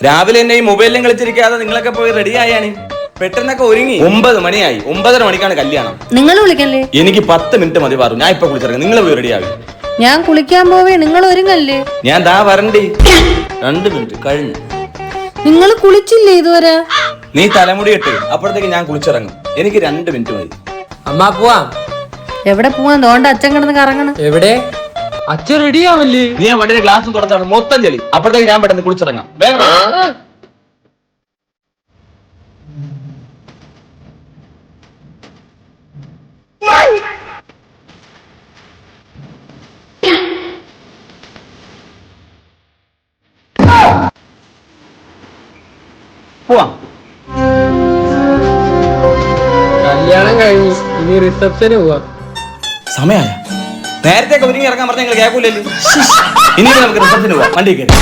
രാവിലെ എന്നെ ഈ മൊബൈലിലും കളിച്ചിരിക്കാതെ നിങ്ങളൊക്കെ പോയി റെഡി ആയാണ്. പെട്ടെന്നൊക്കെ ഒരുങ്ങി. 9 മണിയായി. 9:30 മണിക്കാണ് കല്യാണം. നിങ്ങൾ വിളിക്കല്ലേ? എനിക്ക് 10 മിനിറ്റ് മതി പറഞ്ഞു. ഞാൻ ഇപ്പൊ കുളിച്ചിറങ്ങി. നിങ്ങൾ പോയി റെഡി ആവും. ഞാൻ കുളിക്കാൻ പോവേ, നിങ്ങൾ ഒരുങ്ങല്ലേ? ഞാൻ ദാ വരണ്ടി. 2 മിനിറ്റ് കഴിഞ്ഞു. നിങ്ങൾ കുളിച്ചില്ലേ ഇതുവരെ? നീ തലമുടി ഇട്ട് അപ്പോഴത്തേക്ക് ഞാൻ കുളിച്ചിറങ്ങും. എനിക്ക് 2 മിനിറ്റ് മതി. അമ്മ പോവാം. എവിടെ പോവാൻ? തോണ്ട അച്ഛൻ കിടന്ന് കറങ്ങണം. എവിടെ? അച്ഛൻ റെഡി ആവല്ലേ? നീ വണ്ടിയുടെ ഗ്ലാസും തുറന്നാണ് മൊത്തം ചെളി. അപ്പോഴത്തേക്ക് ഞാൻ പെട്ടെന്ന് കുളിച്ചിറങ്ങാം. വേഗം പോവാം. കല്യാണം കഴിഞ്ഞു, ഇനി റിസപ്ഷന് പോവാം. സമയായ നേരത്തെ ഒരുങ്ങി ഇറങ്ങാൻ പറഞ്ഞ നിങ്ങൾ കേൾക്കൂലല്ലോ. ഇനി നമുക്ക് റിസപ്ഷന് പോവാം. വണ്ടി കയറി.